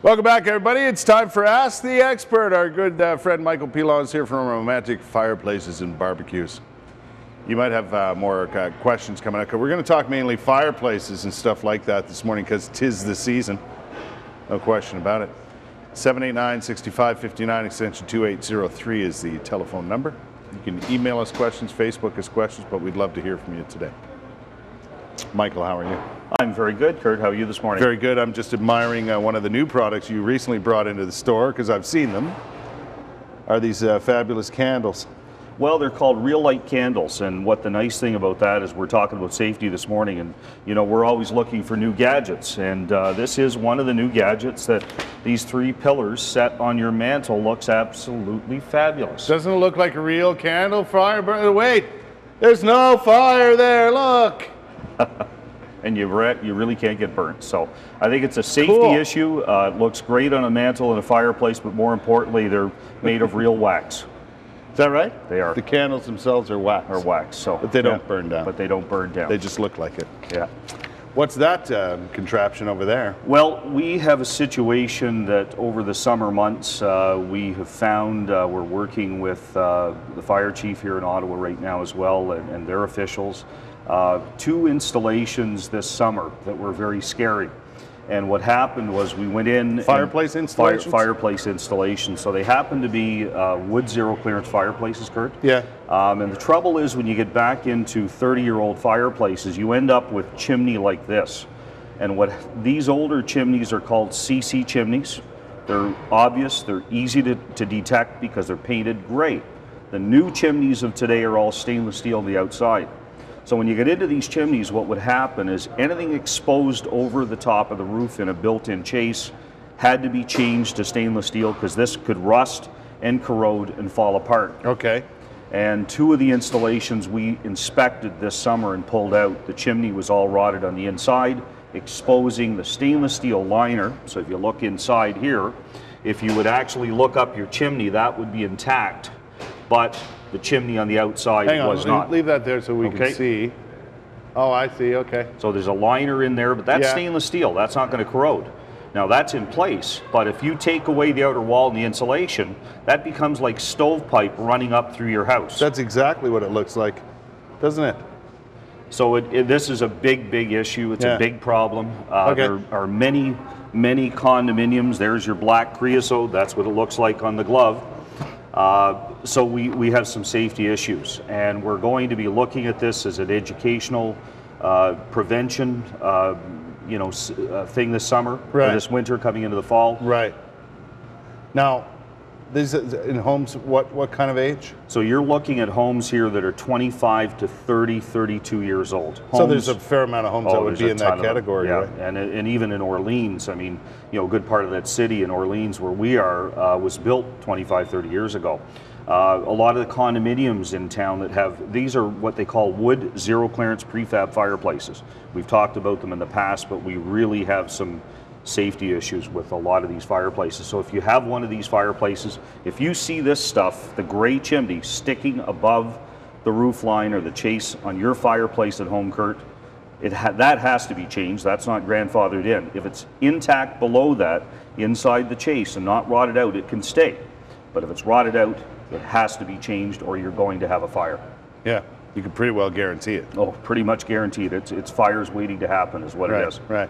Welcome back, everybody. It's time for Ask the Expert. Our good friend Michael Pilon is here from Romantic Fireplaces and Barbecues. You might have more questions coming up. We're going to talk mainly fireplaces and stuff like that this morning because 'tis the season. No question about it. 789-6559 extension 2803 is the telephone number. You can email us questions, Facebook us questions, but we'd love to hear from you today. Michael, how are you? I'm very good, Kurt. How are you this morning? Very good. I'm just admiring one of the new products you recently brought into the store because I've seen them. Are these fabulous candles? Well, they're called real light candles, and what the nice thing about that is we're talking about safety this morning, and you know we're always looking for new gadgets, and this is one of the new gadgets that these 3 pillars set on your mantle looks absolutely fabulous. Doesn't it look like a real candle? Fire burn? Wait, there's no fire there. Look. And you really can't get burnt. So I think it's a safety issue. It looks great on a mantle and a fireplace, but more importantly, they're made of real wax. Is that right? They are. The candles themselves are wax. So, but they don't burn down. But they don't burn down. They just look like it. Yeah. What's that contraption over there? Well, we have a situation that over the summer months we have found we're working with the fire chief here in Ottawa right now as well and their officials. 2 installations this summer that were very scary. And what happened was we went in... Fireplace installations? Fireplace installations. So they happen to be wood zero clearance fireplaces, Kurt. Yeah. And the trouble is when you get back into 30-year-old fireplaces, you end up with chimney like this. And what these older chimneys are called CC chimneys. They're obvious, they're easy to detect because they're painted gray. The new chimneys of today are all stainless steel on the outside. So when you get into these chimneys, what would happen is anything exposed over the top of the roof in a built-in chase had to be changed to stainless steel because this could rust and corrode and fall apart. Okay. And 2 of the installations we inspected this summer and pulled out, the chimney was all rotted on the inside, exposing the stainless steel liner. So if you look inside here, if you would actually look up your chimney, that would be intact. But the chimney on the outside was not. Leave that there so we can see. Oh, I see, okay. So there's a liner in there, but that's stainless steel. That's not going to corrode. Now that's in place, but if you take away the outer wall and the insulation, that becomes like stovepipe running up through your house. That's exactly what it looks like, doesn't it? So this is a big issue. It's a big problem. There are many condominiums. There's your black creosote. That's what it looks like on the glove. So we have some safety issues, and we're going to be looking at this as an educational prevention thing this summer, or this winter coming into the fall. Right. Now, these in homes, what kind of age? So you're looking at homes here that are 25 to 30, 32 years old. Homes, so there's a fair amount of homes that would be in that category, right? And even in Orleans, I mean, you know, a good part of that city in Orleans where we are was built 25, 30 years ago. A lot of the condominiums in town that have, these are what they call wood zero clearance prefab fireplaces. We've talked about them in the past, but we really have some safety issues with a lot of these fireplaces. So if you have one of these fireplaces, if you see this stuff, the gray chimney sticking above the roof line or the chase on your fireplace at home, Kurt, that has to be changed. That's not grandfathered in. If it's intact below that, inside the chase and not rotted out, it can stay. But if it's rotted out, it has to be changed or you're going to have a fire. Yeah, you can pretty well guarantee it. Oh, pretty much guaranteed. It's fires waiting to happen is what it is. Right.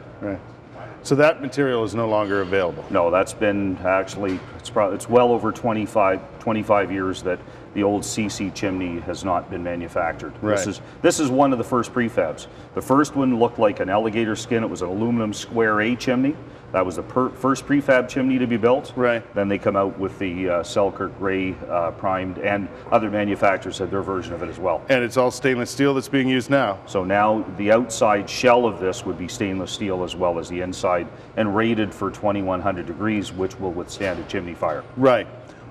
So that material is no longer available? No, that's been actually, it's well over 25 years that the old CC chimney has not been manufactured. Right. This is one of the first prefabs. The first one looked like an alligator skin. It was an aluminum square A chimney. That was the first prefab chimney to be built. Right. Then they come out with the Selkirk Gray primed, and other manufacturers have their version of it as well. And it's all stainless steel that's being used now? So now the outside shell of this would be stainless steel as well as the inside, and rated for 2100 degrees, which will withstand a chimney fire. Right.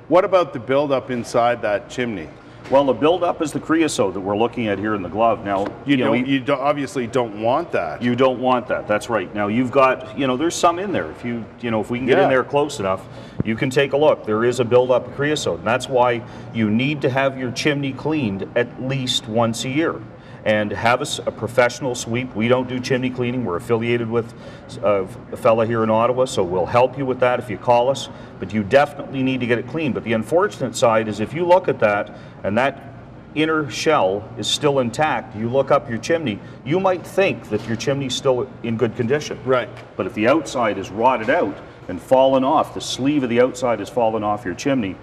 What about the buildup inside that chimney? Well, the buildup is the creosote that we're looking at here in the glove. Now, you obviously don't want that. You don't want that. That's right. Now you've got, there's some in there. If if we can get in there close enough, you can take a look. There is a buildup of creosote, and that's why you need to have your chimney cleaned at least once a year. and have a professional sweep. We don't do chimney cleaning. We're affiliated with a fella here in Ottawa, so we'll help you with that if you call us. But you definitely need to get it cleaned. But the unfortunate side is if you look at that and that inner shell is still intact, you look up your chimney, you might think that your chimney's still in good condition. Right. But if the outside is rotted out and fallen off, the sleeve of the outside has fallen off your chimney,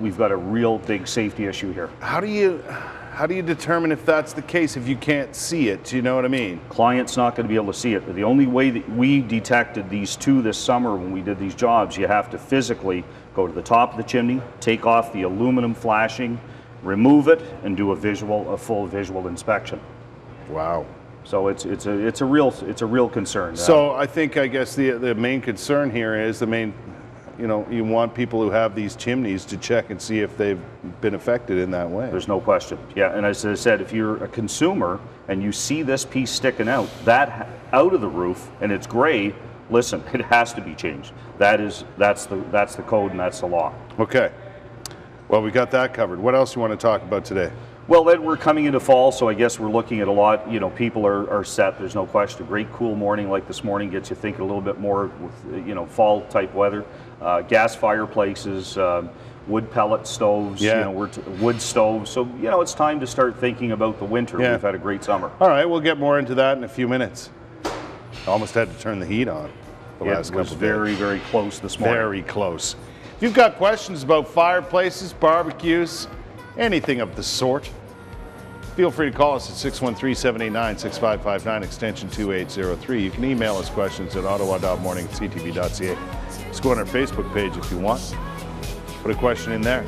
we've got a real big safety issue here. How do you determine if that's the case if you can't see it? Do you know what I mean? Client's not going to be able to see it. The only way that we detected these two this summer when we did these jobs, you have to physically go to the top of the chimney, take off the aluminum flashing, remove it, and do a full visual inspection. Wow. So it's a real concern. So I guess the main concern here is you want people who have these chimneys to check and see if they've been affected in that way. There's no question. Yeah, and as I said, if you're a consumer and you see this piece sticking out of the roof and it's gray, listen, it has to be changed. That's the code and that's the law. Okay. Well, we got that covered. What else you want to talk about today? Well, then we're coming into fall, so I guess we're looking at a lot. People are set. There's no question. A great cool morning like this morning gets you thinking a little bit more with fall type weather. Gas fireplaces, wood pellet stoves, wood stoves. So it's time to start thinking about the winter. Yeah. We've had a great summer. All right, we'll get more into that in a few minutes. Almost had to turn the heat on the last couple of days. Very, very close this morning. Very close. If you've got questions about fireplaces, barbecues, anything of the sort, feel free to call us at 613-789-6559, extension 2803. You can email us questions at ottawa.morning@ctv.ca. Just go on our Facebook page if you want. Put a question in there.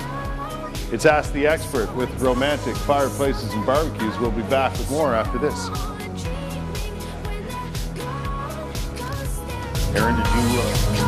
It's Ask the Expert with Romantic Fireplaces and Barbecues. We'll be back with more after this. Aaron, did you...